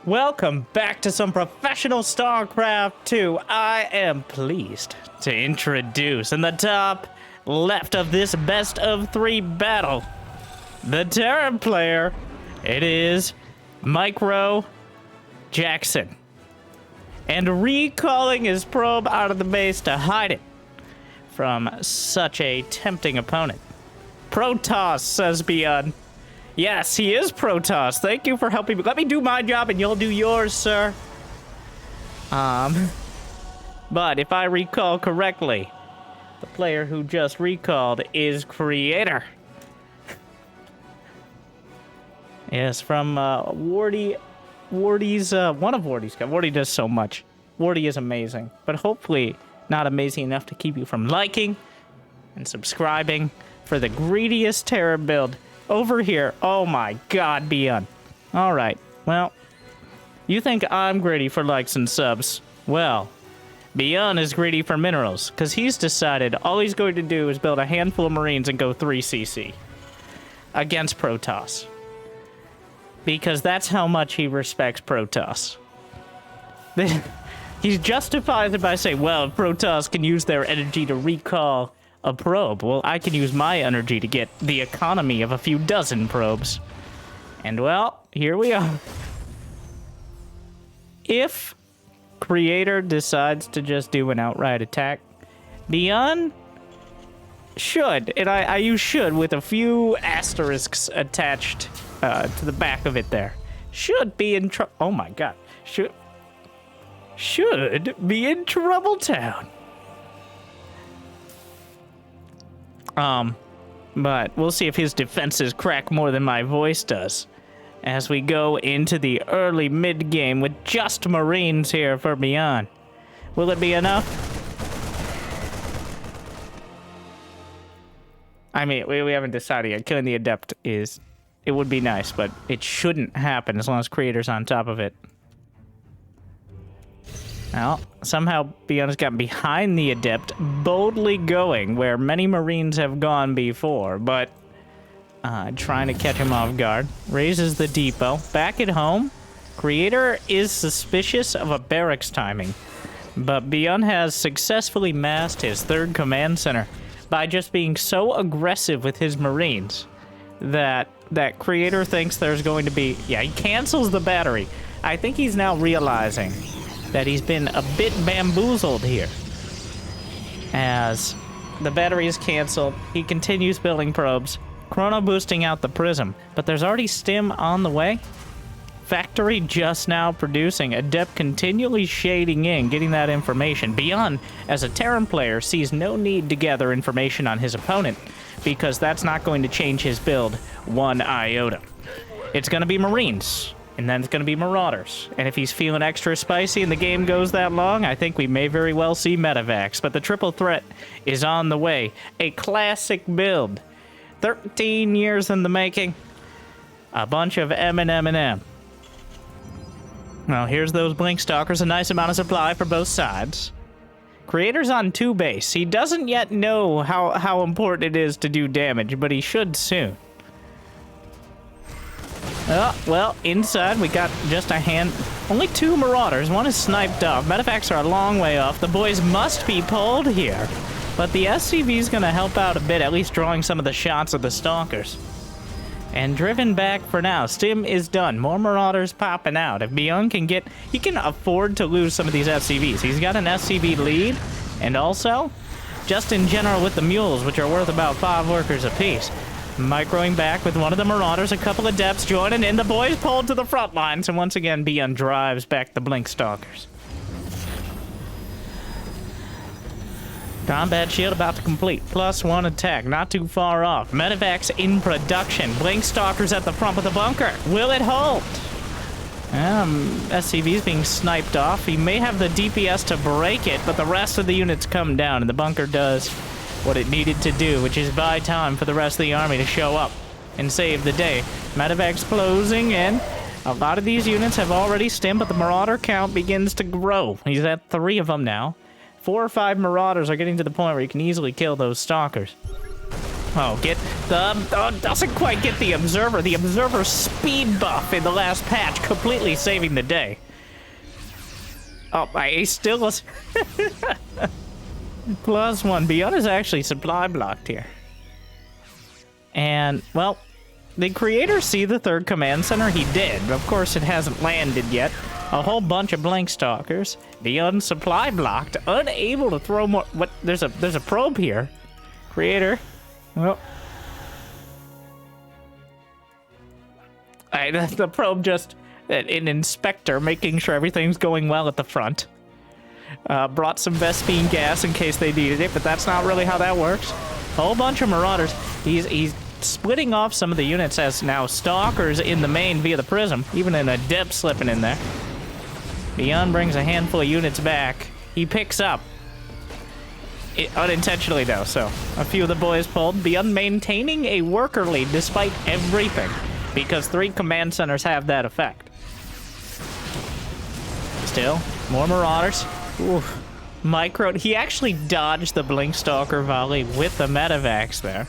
Welcome back to some professional StarCraft 2. I am pleased to introduce in the top left of this best of 3 battle, the Terran player. It is Micro Jackson. And recalling his probe out of the base to hide it from such a tempting opponent. Protoss, says ByuN's. Yes, he is Protoss. Thank you for helping me. Let me do my job and you'll do yours, sir. But if I recall correctly, the player who just recalled is Creator. Yes, from Wardy's, one of Wardy's. Wardy does so much. Wardy is amazing, but hopefully not amazing enough to keep you from liking and subscribing for the greediest Terra build over here. Oh my god, ByuN. Alright, well, you think I'm greedy for likes and subs. Well, ByuN is greedy for minerals, because he's decided all he's going to do is build a handful of Marines and go 3cc against Protoss. Because that's how much he respects Protoss. He justifies it by saying, well, if Protoss can use their energy to recall a probe, well, I can use my energy to get the economy of a few dozen probes. And, well, here we are. If Creator decides to just do an outright attack, ByuN should, and I use should with a few asterisks attached to the back of it there, should be in trouble. Oh my god. Should be in Trouble Town. But we'll see if his defenses crack more than my voice does as we go into the early mid-game with just Marines here for ByuN. Will it be enough? I mean, we haven't decided yet. Killing the Adept is... It would be nice, but it shouldn't happen as long as Creator's on top of it. Well, somehow ByuN's got behind the Adept, boldly going where many Marines have gone before, but trying to catch him off guard. Raises the depot. Back at home, Creator is suspicious of a barracks timing, but ByuN has successfully masked his third command center by just being so aggressive with his Marines that Creator thinks there's going to be... Yeah, he cancels the battery. I think he's now realizing that he's been a bit bamboozled here. As the battery is canceled, he continues building probes, chrono boosting out the prism, but there's already stim on the way. Factory just now producing, Adept continually shading in, getting that information. ByuN, as a Terran player, sees no need to gather information on his opponent, because that's not going to change his build one iota. It's going to be Marines. And then it's going to be Marauders. And if he's feeling extra spicy and the game goes that long, I think we may very well see Medivacs. But the triple threat is on the way. A classic build. 13 years in the making. A bunch of M. Well, here's those Blink Stalkers. A nice amount of supply for both sides. Creator's on 2 base. He doesn't yet know how important it is to do damage, but he should soon. Oh, well, inside we got just a hand... Only 2 Marauders. One is sniped off. Medivacs are a long way off. The boys must be pulled here. But the SCV is going to help out a bit, at least drawing some of the shots of the Stalkers. And driven back for now. Stim is done. More Marauders popping out. If ByuN can get... He can afford to lose some of these SCVs. He's got an SCV lead. And also, just in general with the Mules, which are worth about 5 workers apiece. Microing back with one of the Marauders, a couple of Depths joining in. The boys pulled to the front lines, and once again, ByuN drives back the Blink Stalkers. Combat shield about to complete. +1 attack, not too far off. Medivacs in production. Blink Stalkers at the front of the bunker. Will it hold? SCV's being sniped off. He may have the DPS to break it, but the rest of the units come down, and the bunker does what it needed to do, which is buy time for the rest of the army to show up and save the day. Medivac's closing in. A lot of these units have already stemmed, but the Marauder count begins to grow. He's at 3 of them now. 4 or 5 Marauders are getting to the point where you can easily kill those Stalkers. Oh, doesn't quite get the Observer. The Observer speed buff in the last patch, completely saving the day. Oh, he still was... +1. ByuN is actually supply blocked here. And, well, did Creator see the third command center? He did. Of course, it hasn't landed yet. A whole bunch of Blink Stalkers. ByuN supply blocked, unable to throw more... What? There's a probe here. Creator. Well... the probe just... An inspector, making sure everything's going well at the front. Brought some Vespene gas in case they needed it, but that's not really how that works. A whole bunch of Marauders. He's splitting off some of the units as now Stalkers in the main via the Prism, even in a dip slipping in there. ByuN brings a handful of units back. He picks up. Unintentionally, though, so a few of the boys pulled. ByuN maintaining a worker lead despite everything, because 3 command centers have that effect. Still, more Marauders. Oof. Micro. He actually dodged the Blink Stalker volley with the Medivacs there.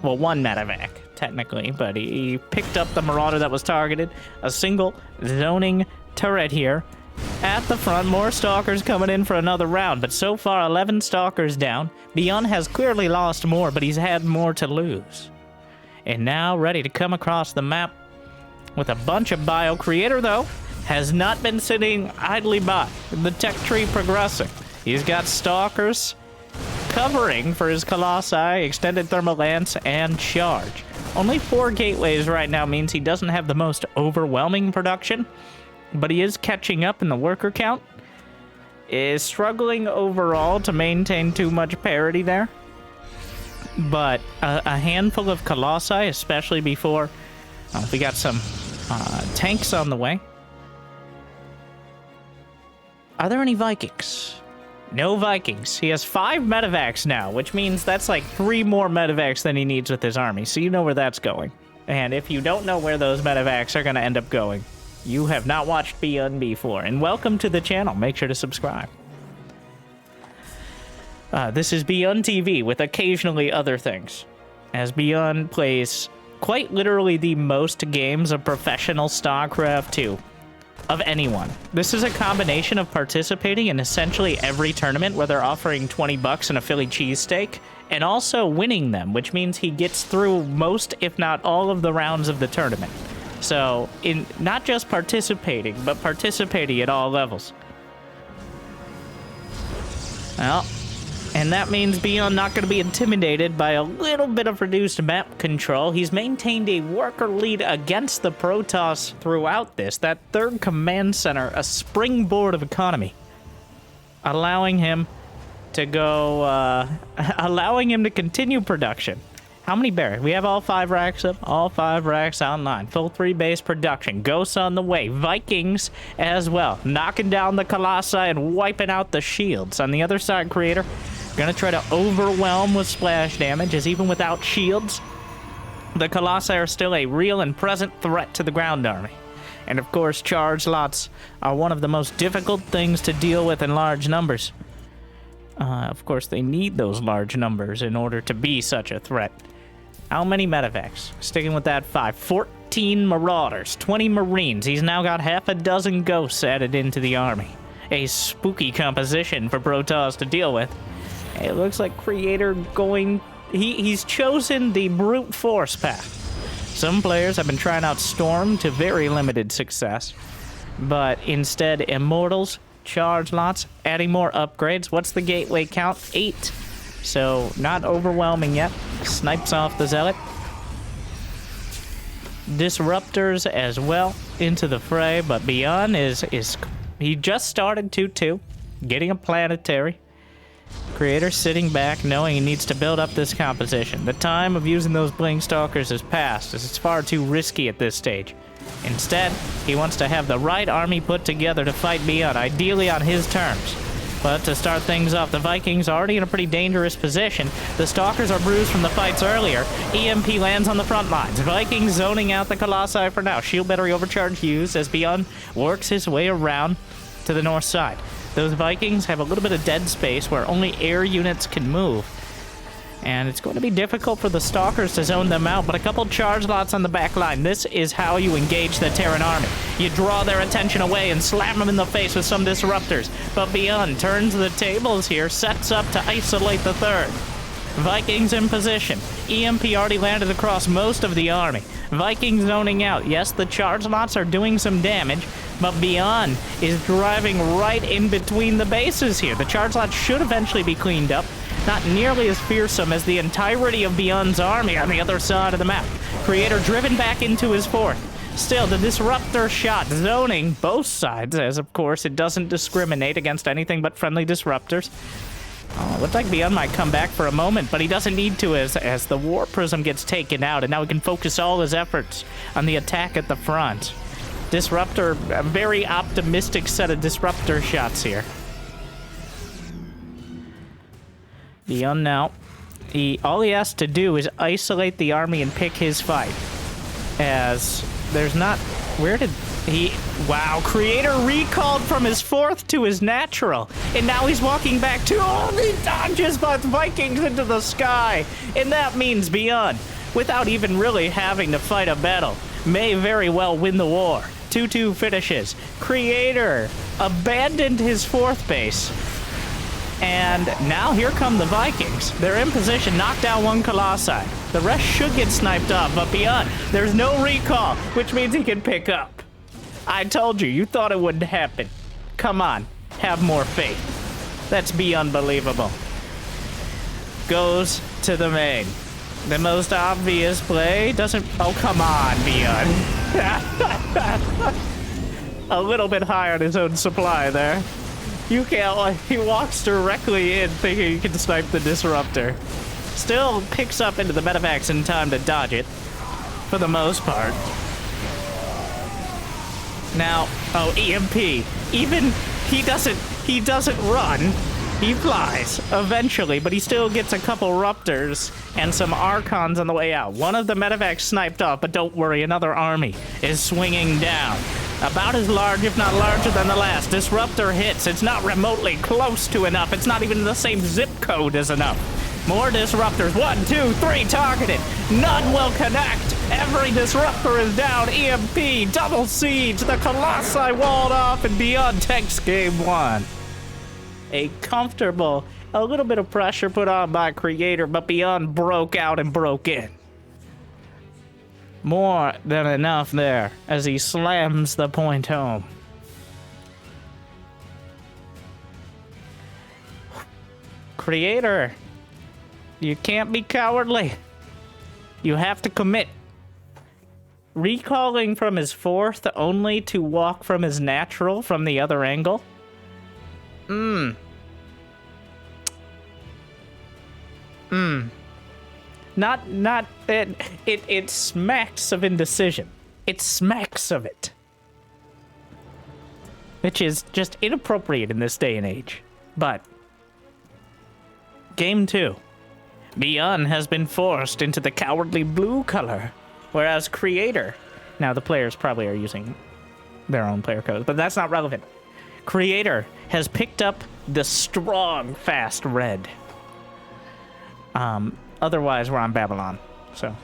Well, 1 Medivac, technically, but he picked up the Marauder that was targeted. A single zoning turret here. At the front, more Stalkers coming in for another round, but so far 11 Stalkers down. ByuN has clearly lost more, but he's had more to lose. And now ready to come across the map with a bunch of bio. Creator, though, has not been sitting idly by. The tech tree progressing. He's got Stalkers covering for his Colossi, extended thermal lance, and charge. Only 4 gateways right now means he doesn't have the most overwhelming production, but he is catching up in the worker count. Is struggling overall to maintain too much parity there. But a handful of Colossi, especially before we got some tanks on the way. Are there any Vikings? No Vikings. He has 5 Medivacs now, which means that's like 3 more Medivacs than he needs with his army, so you know where that's going. And if you don't know where those Medivacs are going to end up going, you have not watched ByuN before. And welcome to the channel. Make sure to subscribe. This is ByuNTV with occasionally other things, as ByuN plays quite literally the most games of professional StarCraft 2 of anyone. This is a combination of participating in essentially every tournament where they're offering $20 and a Philly cheesesteak, and also winning them, which means he gets through most, if not all, of the rounds of the tournament. So, in not just participating, but participating at all levels. Well, and that means ByuN not going to be intimidated by a little bit of reduced map control. He's maintained a worker lead against the Protoss throughout this. That 3rd command center, a springboard of economy, allowing him to go, allowing him to continue production. How many barracks? We have all 5 racks up, all 5 racks online. Full 3 base production. Ghosts on the way. Vikings as well. Knocking down the Colossi and wiping out the shields. On the other side, Creator, gonna try to overwhelm with splash damage, as even without shields, the Colossi are still a real and present threat to the ground army. And of course, charge lots are one of the most difficult things to deal with in large numbers. Of course, they need those large numbers in order to be such a threat. How many Medivacs? Sticking with that 5. 14 Marauders, 20 Marines. He's now got half a dozen Ghosts added into the army. A spooky composition for Protoss to deal with. It looks like Creator going... He's chosen the brute force path. Some players have been trying out Storm to very limited success. But instead, Immortals, charge lots, adding more upgrades. What's the gateway count? 8. So, not overwhelming yet. Snipes off the Zealot. Disruptors as well into the fray, but ByuN is he just started 2-2, getting a planetary. Creator sitting back, knowing he needs to build up this composition. The time of using those Blink Stalkers has passed, as it's far too risky at this stage. Instead, he wants to have the right army put together to fight ByuN, ideally on his terms. But to start things off, the Vikings are already in a pretty dangerous position. The Stalkers are bruised from the fights earlier. EMP lands on the front lines. Vikings zoning out the Colossi for now. Shield battery overcharge used as ByuN works his way around to the north side. Those Vikings have a little bit of dead space where only air units can move. And it's going to be difficult for the Stalkers to zone them out, but a couple charge lots on the back line. This is how you engage the Terran army. You draw their attention away and slam them in the face with some disruptors. But ByuN turns the tables here, sets up to isolate the third. Vikings in position. EMP already landed across most of the army. Vikings zoning out. Yes, the charge lots are doing some damage, but ByuN is driving right in between the bases here. The charge lots should eventually be cleaned up. Not nearly as fearsome as the entirety of ByuN's army on the other side of the map. Creator driven back into his fourth. Still, the disruptor shot zoning both sides, as of course it doesn't discriminate against anything but friendly disruptors. Looks like ByuN might come back for a moment, but he doesn't need to as the War Prism gets taken out, and now he can focus all his efforts on the attack at the front. Disruptor, a very optimistic set of disruptor shots here. ByuN now, all he has to do is isolate the army and pick his fight. As there's not... Where did he... Wow, Creator recalled from his fourth to his natural. And now he's walking back to... Oh, he dodges but Vikings into the sky. And that means ByuN, without even really having to fight a battle, may very well win the war. 2-2 finishes. Creator abandoned his fourth base. And now here come the Vikings. They're in position, knock down one Colossi. The rest should get sniped off, but ByuN, there's no recall, which means he can pick up. I told you, you thought it wouldn't happen. Come on, have more faith. That's unbelievable. Goes to the main. The most obvious play doesn't... Oh, come on, ByuN. A little bit high on his own supply there. You can't, like, he walks directly in thinking he can snipe the disruptor. Still picks up into the medevacs in time to dodge it, for the most part. Now, oh, EMP. Even, he doesn't run. He flies, eventually, but he still gets a couple Ruptors and some Archons on the way out. One of the medevacs sniped off, but don't worry, another army is swinging down. About as large, if not larger than the last. Disruptor hits. It's not remotely close to enough. It's not even the same zip code as enough. More disruptors. 1, 2, 3 targeted. None will connect. Every disruptor is down. EMP, double siege. The Colossi walled off, and ByuN takes game one. A comfortable, a little bit of pressure put on by Creator, but ByuN broke out and broke in. More than enough there as he slams the point home. Creator, you can't be cowardly. You have to commit. Recalling from his fourth only to walk from his natural from the other angle. Not it smacks of indecision. It smacks of it. Which is just inappropriate in this day and age. But game 2. ByuN has been forced into the cowardly blue color, whereas Creator, now the players probably are using their own player codes, but that's not relevant. Creator has picked up the strong, fast red. Otherwise, we're on Babylon, so.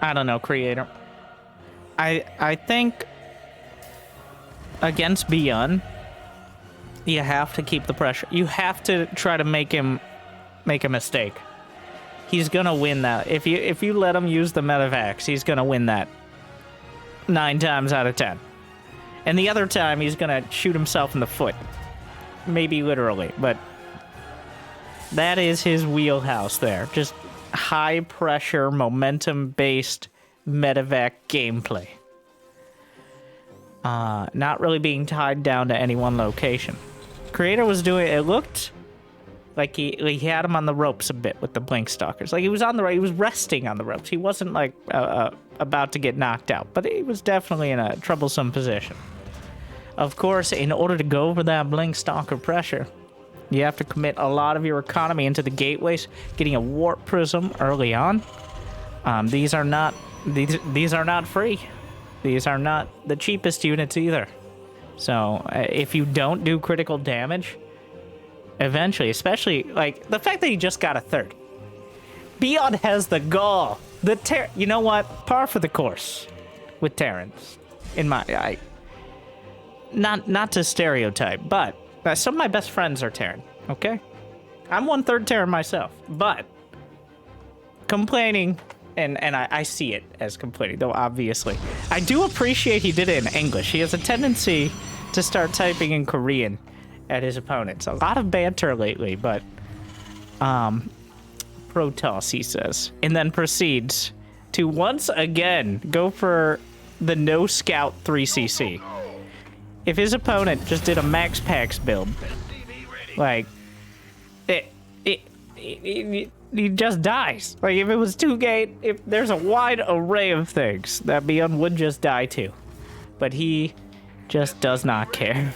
I don't know, Creator. I think against ByuN, you have to keep the pressure. You have to try to make him make a mistake. He's gonna win that. If you let him use the medevacs, he's gonna win that 9 times out of 10. And the other time, he's gonna shoot himself in the foot. Maybe literally, but that is his wheelhouse there. Just high pressure, momentum based medevac gameplay. Not really being tied down to any one location. Creator was doing, it looked like he had him on the ropes a bit with the Blink Stalkers. Like he was he was resting on the ropes. He wasn't like about to get knocked out, but he was definitely in a troublesome position. Of course, in order to go for that blink stalker pressure, you have to commit a lot of your economy into the gateways, getting a warp prism early on. These are not free. These are not the cheapest units either. So if you don't do critical damage, eventually, especially like the fact that he just got a third, ByuN's has the gall. You know what? Par for the course with Terrans. In my not to stereotype, but some of my best friends are Terran. Okay, I'm 1/3 Terran myself, but complaining. And I see it as complaining, though obviously. I do appreciate he did it in English. He has a tendency to start typing in Korean at his opponents. A lot of banter lately, but Protoss, he says. And then proceeds to once again go for the no scout 3cc. If his opponent just did a max packs build, like, he just dies. Like, if it was 2-gate, if there's a wide array of things that ByuN's would just die to. But he just does not care.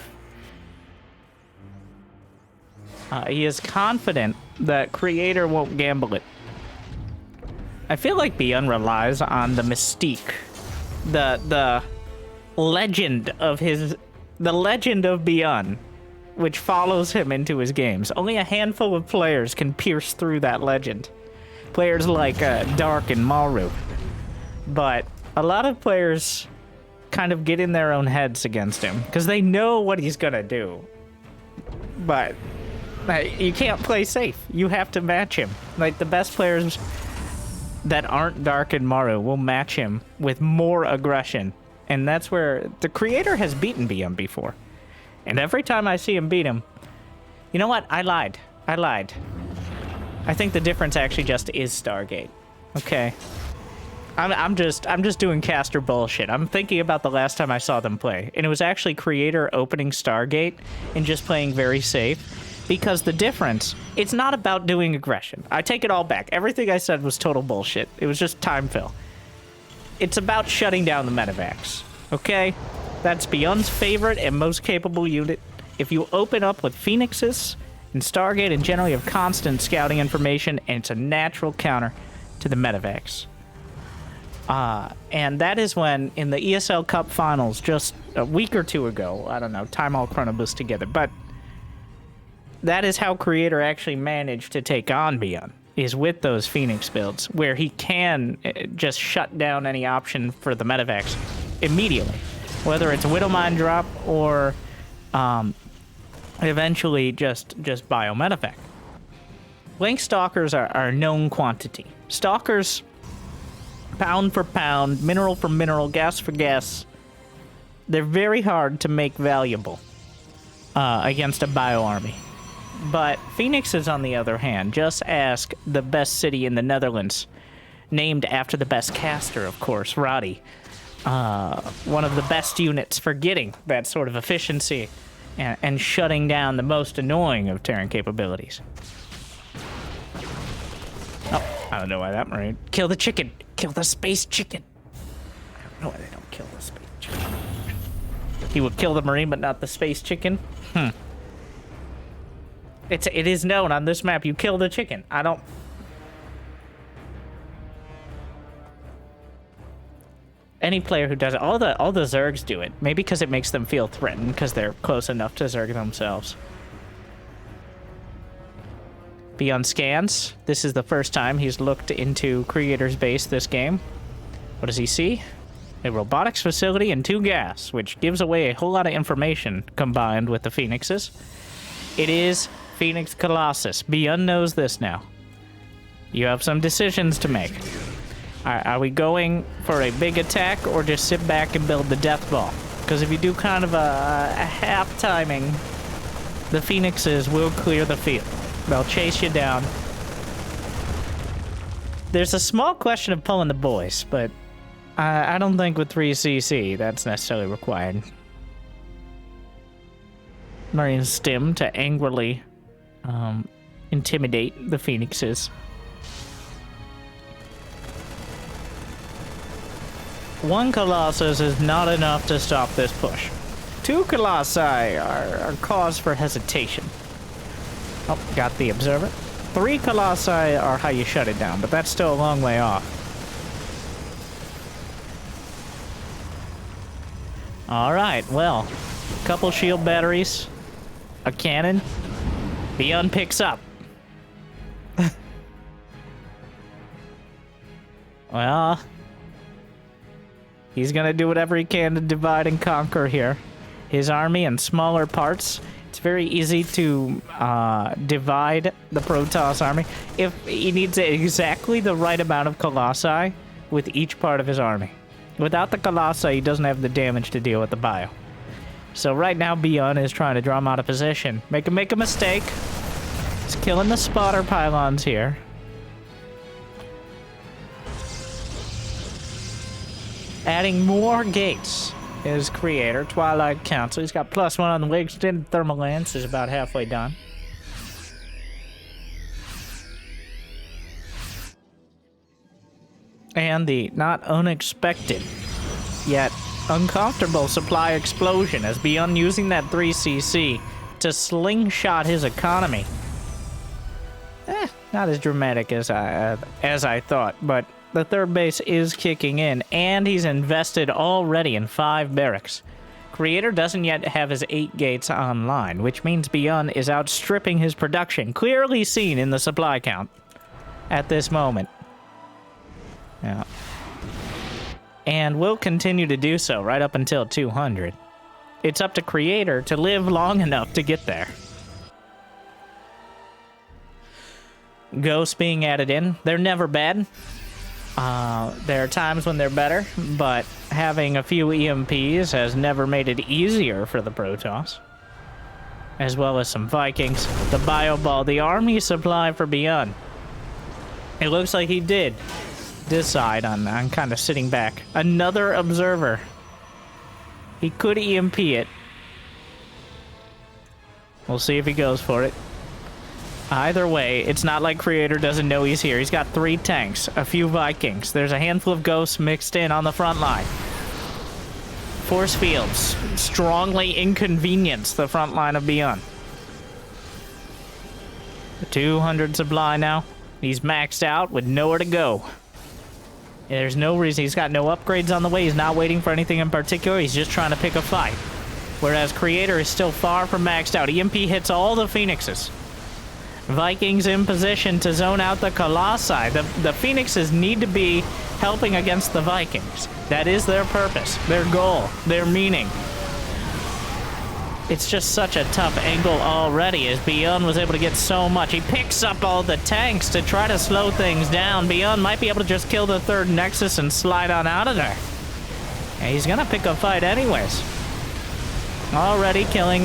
He is confident that Creator won't gamble it. I feel like ByuN's relies on the mystique, the legend of ByuN's, which follows him into his games. Only a handful of players can pierce through that legend. Players like Dark and Maru. But a lot of players kind of get in their own heads against him because they know what he's gonna do. But you can't play safe. You have to match him. Like, the best players that aren't Dark and Maru will match him with more aggression. And that's where the Creator has beaten ByuN's before. And every time I see him beat him, you know what? I lied. I think the difference actually just is Stargate. Okay. I'm just doing caster bullshit. I'm thinking about the last time I saw them play, and it was actually Creator opening Stargate and just playing very safe. Because the difference, it's not about doing aggression. I take it all back. Everything I said was total bullshit. It was just time fill. It's about shutting down the medevacs. Okay? That's ByuN's favorite and most capable unit. If you open up with Phoenixes and Stargate, and generally have constant scouting information, and it's a natural counter to the medevacs. And that is when, in the ESL Cup Finals, just a week or two ago, I don't know, time all chronobus together, but that is how Creator actually managed to take on ByuN's, is with those Phoenix builds, where he can just shut down any option for the medevacs immediately. Whether it's Widowmine drop or eventually just bio-medevac. Blink Stalkers are a known quantity. Stalkers, pound for pound, mineral for mineral, gas for gas, they're very hard to make valuable against a bio army. But Phoenixes, on the other hand, just ask the best city in the Netherlands, named after the best caster, of course, Roddy. One of the best units for getting that sort of efficiency and shutting down the most annoying of Terran capabilities. Oh, I don't know why that Marine. Kill the chicken. Kill the space chicken. I don't know why they don't kill the space chicken. He would kill the Marine, but not the space chicken? It is known on this map, you kill the chicken. I don't... Any player who does it, all the Zergs do it. Maybe because it makes them feel threatened, because they're close enough to Zerg themselves. ByuN's scans. This is the first time he's looked into Creator's base this game. What does he see? A robotics facility and 2 gas, which gives away a whole lot of information combined with the Phoenixes. It is Phoenix Colossus. ByuN's knows this now. You have some decisions to make. Are we going for a big attack or just sit back and build the death ball? Because if you do kind of a half timing, the Phoenixes will clear the field. They'll chase you down. There's a small question of pulling the boys, but I don't think with 3cc that's necessarily required. Marine Stim to angrily intimidate the Phoenixes. One Colossus is not enough to stop this push. 2 Colossi are cause for hesitation. Oh, got the observer. 3 Colossi are how you shut it down, but that's still a long way off. Alright, well, a couple shield batteries, a cannon. ByuN picks up. Well, he's gonna do whatever he can to divide and conquer here. His army in smaller parts. It's very easy to divide the Protoss army. If he needs exactly the right amount of Colossi with each part of his army. Without the Colossi, he doesn't have the damage to deal with the bio. So right now, ByuN is trying to draw him out of position. Make him make a mistake. He's killing the spotter pylons here. Adding more gates. His creator, Twilight Council. He's got +1 on the way. Extended Thermal Lance is about halfway done. And the not unexpected, yet uncomfortable supply explosion as ByuN using that 3cc to slingshot his economy. Not as dramatic as I thought, but the third base is kicking in, and he's invested already in 5 barracks. Creator doesn't yet have his 8 gates online, which means ByuN is outstripping his production, clearly seen in the supply count at this moment. Yeah. And will continue to do so right up until 200. It's up to Creator to live long enough to get there. Ghosts being added in. They're never bad. There are times when they're better, but having a few EMPs has never made it easier for the Protoss. As well as some Vikings, the Bio Ball, the army supply for ByuN. It looks like he did decide on kind of sitting back. Another observer. He could EMP it. We'll see if he goes for it. Either way, it's not like Creator doesn't know he's here. He's got 3 tanks, a few Vikings. There's a handful of ghosts mixed in on the front line. Force fields strongly inconvenience the front line of ByuN. The 200 supply now. He's maxed out with nowhere to go. There's no reason. He's got no upgrades on the way. He's not waiting for anything in particular. He's just trying to pick a fight. Whereas Creator is still far from maxed out. EMP hits all the Phoenixes. Vikings in position to zone out the Colossi. The Phoenixes need to be helping against the Vikings. That is their purpose, their goal, their meaning. It's just such a tough angle already as ByuN was able to get so much. He picks up all the tanks to try to slow things down. ByuN might be able to just kill the 3rd Nexus and slide on out of there. And he's gonna pick a fight anyways. Already killing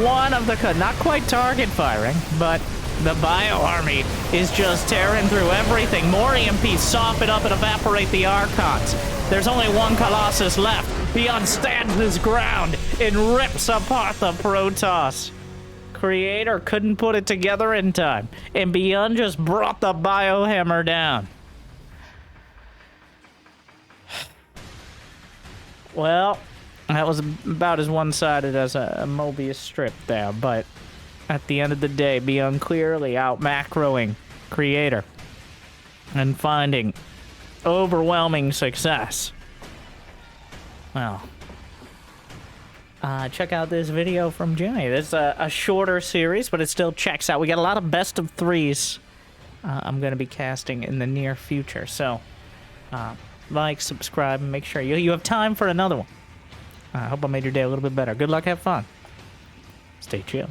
one of the... not quite target firing, but... the Bio Army is just tearing through everything. More EMPs soften up and evaporate the Archons. There's only 1 Colossus left. ByuN stands his ground and rips apart the Protoss. Creator couldn't put it together in time, and ByuN just brought the Biohammer down. Well, that was about as one-sided as a Mobius strip there, but... at the end of the day, ByuN clearly out-macroing Creator and finding overwhelming success. Well, check out this video from Jimmy. It's a shorter series, but it still checks out. We got a lot of best of 3s I'm going to be casting in the near future. So, like, subscribe, and make sure you have time for another one. I hope I made your day a little bit better. Good luck, have fun. Stay chill.